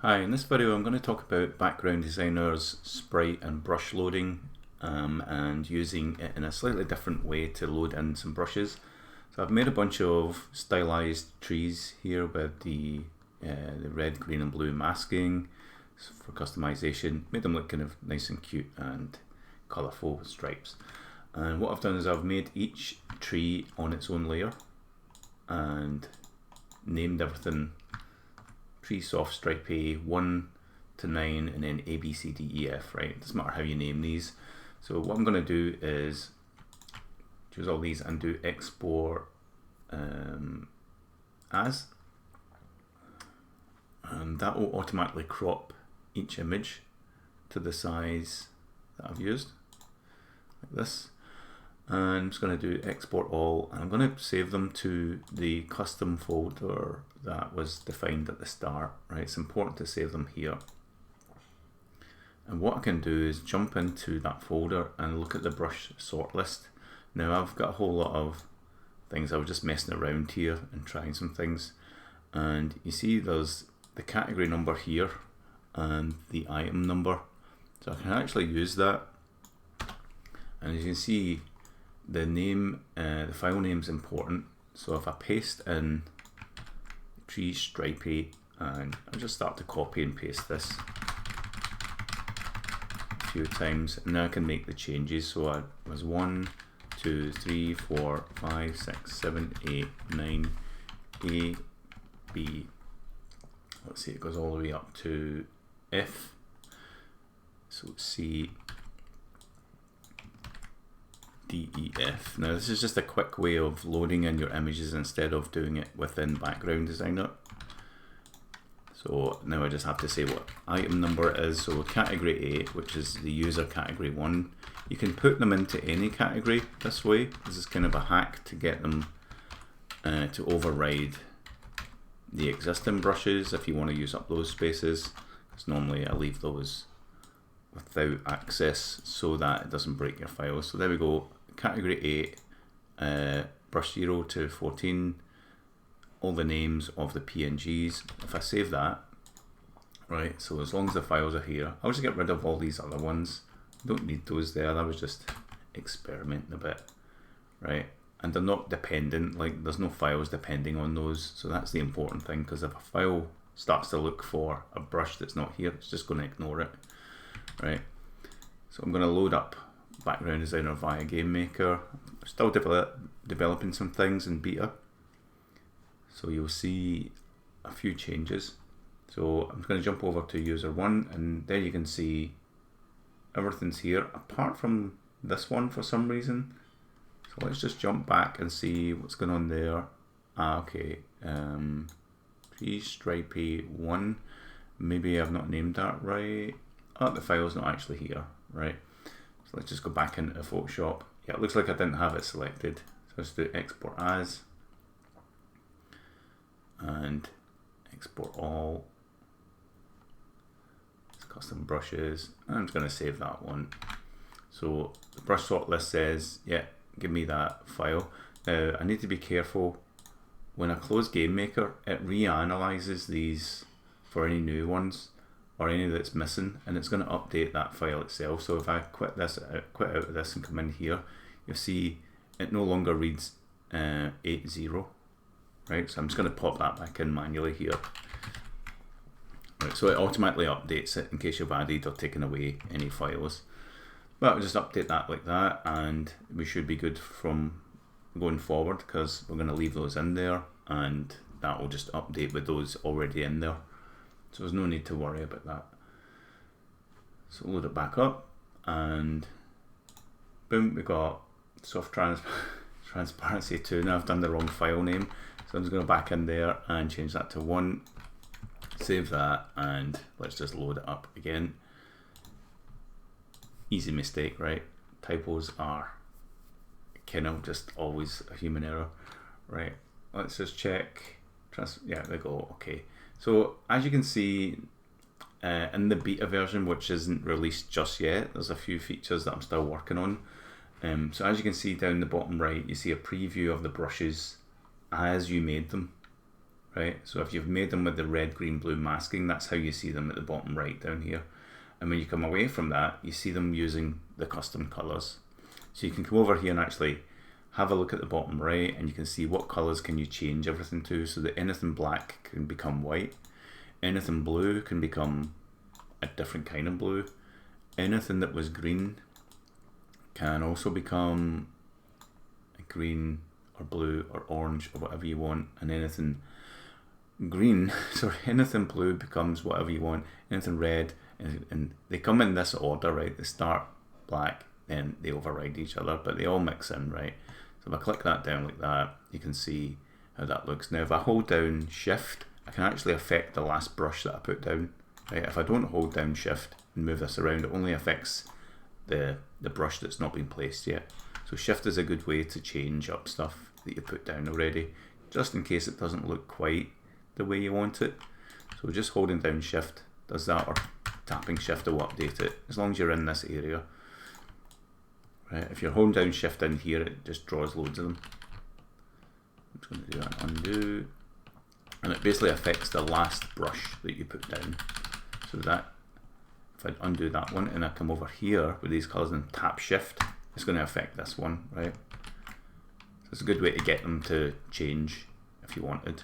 Hi, in this video I'm going to talk about Background Designer's sprite and brush loading and using it in a slightly different way to load in some brushes. So I've made a bunch of stylized trees here with the red, green and blue masking for customization. Made them look kind of nice and cute and colourful with stripes. And what I've done is I've made each tree on its own layer and named everything tree soft stripe A 1 to 9 and then A, B, C, D, E, F, right? It doesn't matter how you name these. So what I'm going to do is choose all these and do export as, and that will automatically crop each image to the size that I've used, like this. And I'm just going to do export all, and I'm going to save them to the custom folder that was defined at the start, right? It's important to save them here. And what I can do is jump into that folder and look at the brush sort list. Now I've got a whole lot of things. I was just messing around here and trying some things, and you see there's the category number here and the item number, so I can actually use that. And as you can see, the name, the file name is important. So if I paste in tree stripe 8, and I'll just start to copy and paste this a few times, and now I can make the changes. So I was 1, 2, 3, 4, 5, 6, 7, 8, 9, A, B. Let's see, it goes all the way up to F. So C, D, E, F. Now this is just a quick way of loading in your images instead of doing it within Background Designer. So now I just have to say what item number it is. So category 8, which is the user category 1. You can put them into any category this way. This is kind of a hack to get them to override the existing brushes if you want to use up those spaces, because normally I leave those without access so that it doesn't break your files. So there we go, category 8, brush 0 to 14, all the names of the PNGs. If I save that, right, so as long as the files are here, I'll just get rid of all these other ones. Don't need those there, that was just experimenting a bit, right? And they're not dependent, like there's no files depending on those, so that's the important thing, because if a file starts to look for a brush that's not here, it's just going to ignore it, right? So I'm going to load up Background Designer via Game Maker. I'm still developing some things in beta, so you'll see a few changes. So I'm going to jump over to user 1, and there you can see everything's here apart from this one for some reason. So let's just jump back and see what's going on there. Okay, tree stripe 1, maybe I've not named that right. Oh, the file's not actually here, right? So let's just go back into Photoshop. Yeah, it looks like I didn't have it selected. So let's do export as and export all. It's custom brushes. I'm just going to save that one. So the brush sort list says, yeah, give me that file. Now I need to be careful. When I close Game Maker, it reanalyzes these for any new ones or any that's missing, and it's going to update that file itself. So if I quit out of this and come in here, you'll see it no longer reads 80, right? So I'm just going to pop that back in manually here. Right, so it automatically updates it in case you've added or taken away any files. But I'll just update that like that, and we should be good from going forward, because we're going to leave those in there, and that will just update with those already in there. So there's no need to worry about that. So load it back up, and boom, we got soft transparency 2. Now I've done the wrong file name, so I'm just going to go back in there and change that to 1. Save that, and let's just load it up again. Easy mistake, right? Typos are kind of just always a human error, right? Let's just check. Yeah, there we go. Okay. So as you can see, in the beta version, which isn't released just yet, there's a few features that I'm still working on. So as you can see down the bottom right, you see a preview of the brushes as you made them, right? So if you've made them with the red, green, blue masking, that's how you see them at the bottom right down here. And when you come away from that, you see them using the custom colors. So you can come over here and actually have a look at the bottom right, and you can see what colors can you change everything to, so that anything black can become white, anything blue can become a different kind of blue, anything that was green can also become a green or blue or orange or whatever you want, and anything green, sorry, anything blue becomes whatever you want, anything red, and they come in this order, right? They start black, then they override each other, but they all mix in, right? So if I click that down like that, you can see how that looks. Now if I hold down shift, I can actually affect the last brush that I put down, right? If I don't hold down shift and move this around, it only affects the brush that's not been placed yet. So shift is a good way to change up stuff that you put down already, just in case it doesn't look quite the way you want it. So just holding down shift does that, or tapping shift will update it, as long as you're in this area. Right, if you're holding down shift in here, it just draws loads of them. I'm just going to do that, undo, and it basically affects the last brush that you put down. So that, if I undo that one and I come over here with these colors and tap shift, it's going to affect this one, right? So it's a good way to get them to change if you wanted,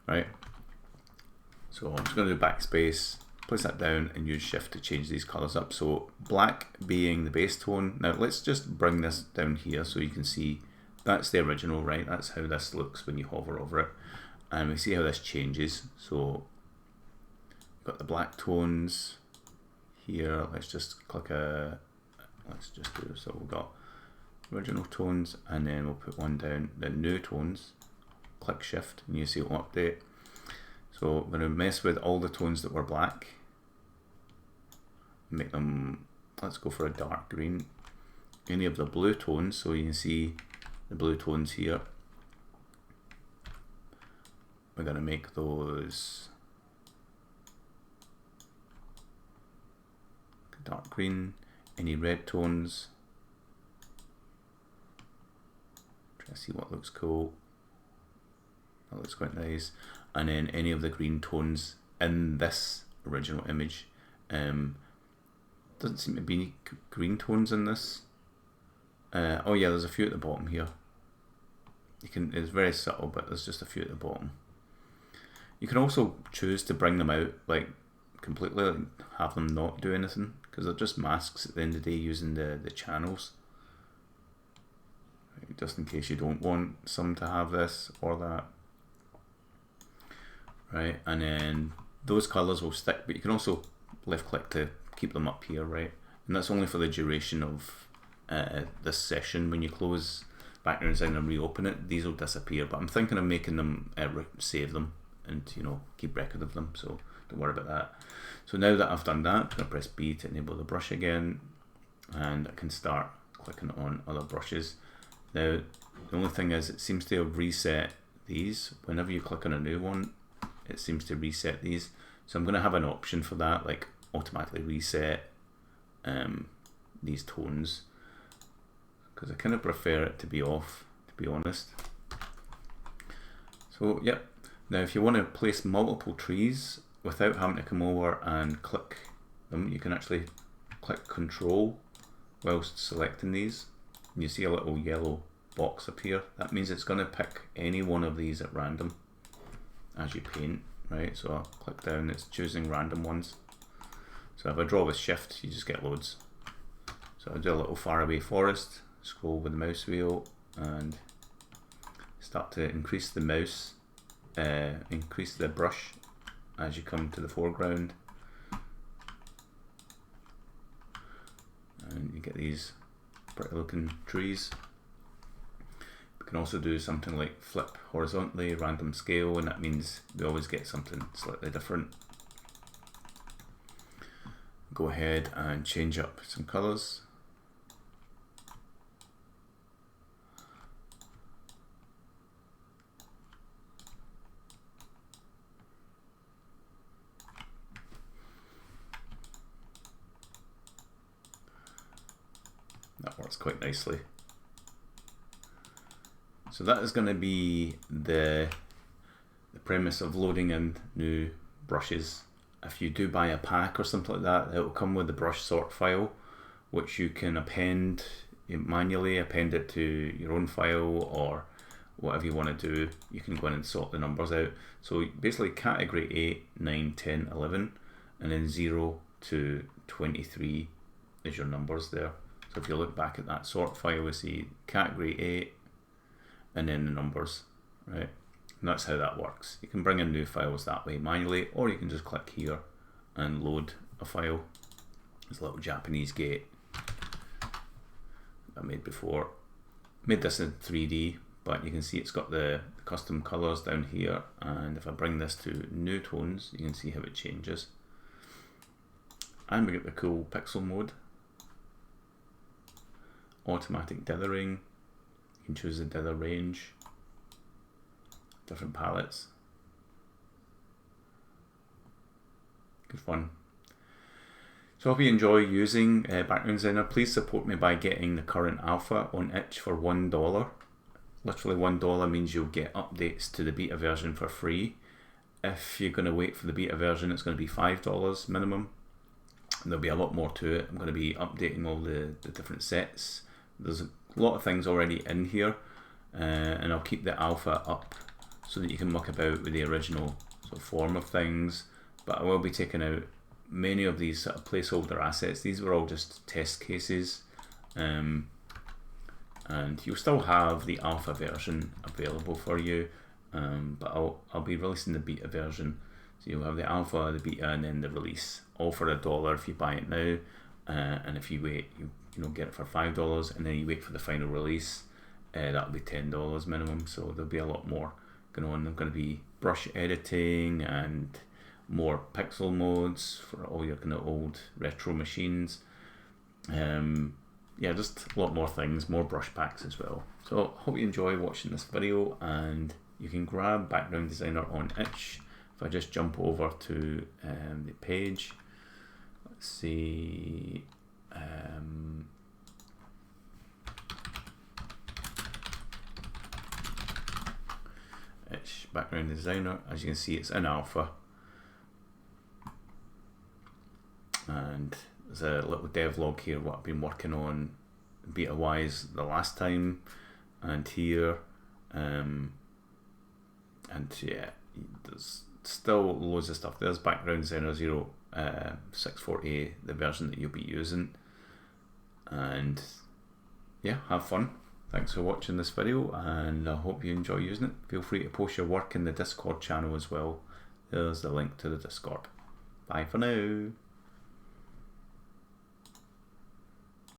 right? So I'm just going to do backspace, place that down and use shift to change these colors up. So black being the base tone. Now let's just bring this down here so you can see that's the original, right? That's how this looks when you hover over it. And we see how this changes. So we've got the black tones here. Let's just click let's just do, so we've got original tones, and then we'll put one down, the new tones, click shift, and you see it will update. So we're going to mess with all the tones that were black, make them, let's go for a dark green. Any of the blue tones, so you can see the blue tones here, we're going to make those dark green. Any red tones, try to see what looks cool, that looks quite nice. And then any of the green tones in this original image. Doesn't seem to be any green tones in this. Oh yeah, there's a few at the bottom here. You can, it's very subtle, but there's just a few at the bottom. You can also choose to bring them out like completely, like have them not do anything, because they're just masks at the end of the day using the channels. Right, just in case you don't want some to have this or that. Right, and then those colors will stick, but you can also left click to keep them up here, right? And that's only for the duration of this session. When you close background design and reopen it, these will disappear, but I'm thinking of making them save them and, you know, keep record of them, so don't worry about that. So now that I've done that, I'm going to press B to enable the brush again, and I can start clicking on other brushes. Now the only thing is, it seems to have reset these. Whenever you click on a new one, it seems to reset these. So I'm going to have an option for that, like automatically reset these tones, because I kind of prefer it to be off, to be honest. So yep, now if you want to place multiple trees without having to come over and click them, you can actually click Control whilst selecting these, and you see a little yellow box appear. That means it's going to pick any one of these at random as you paint, right? So I'll click down, it's choosing random ones. So if I draw with shift, you just get loads. So I'll do a little faraway forest, scroll with the mouse wheel and start to increase the mouse, increase the brush as you come to the foreground. And you get these pretty looking trees. We can also do something like flip horizontally, random scale, and that means we always get something slightly different. Go ahead and change up some colors. That works quite nicely. So that is going to be the premise of loading in new brushes. If you do buy a pack or something like that, it will come with the brush sort file, which you can append, manually append it to your own file, or whatever you want to do. You can go in and sort the numbers out. So basically category 8, 9, 10, 11, and then 0 to 23 is your numbers there. So if you look back at that sort file, we see category 8 and then the numbers, right? And that's how that works. You can bring in new files that way manually, or you can just click here and load a file. There's a little Japanese gate I made before. Made this in 3D, but you can see it's got the custom colors down here, and if I bring this to new tones, you can see how it changes. And we get the cool pixel mode, automatic dithering. You can choose the dither range, different palettes. Good fun. So I hope you enjoy using Background Designer. Please support me by getting the current alpha on itch for $1. Literally $1 means you'll get updates to the beta version for free. If you're going to wait for the beta version, it's going to be $5 minimum. And there'll be a lot more to it. I'm going to be updating all the different sets. There's a lot of things already in here, and I'll keep the alpha up so that you can muck about with the original sort of form of things. But I will be taking out many of these sort of placeholder assets. These were all just test cases, and you'll still have the alpha version available for you, but I'll be releasing the beta version. So you'll have the alpha, the beta, and then the release, all for $1 if you buy it now, and if you wait, you get it for $5, and then you wait for the final release, that'll be $10 minimum. So there'll be a lot more going on. There's going to be brush editing and more pixel modes for all your kind of old retro machines. Yeah, just a lot more things, more brush packs as well. So hope you enjoy watching this video, and you can grab Background Designer on itch. If I just jump over to the page, let's see, itch Background Designer. As you can see, it's in alpha, and there's a little devlog here what I've been working on beta wise the last time, and here, and yeah, there's still loads of stuff. There's Background Designer 0.64a, the version that you'll be using. And yeah, have fun. Thanks for watching this video, and I hope you enjoy using it. Feel free to post your work in the Discord channel as well. There's the link to the Discord. Bye for now.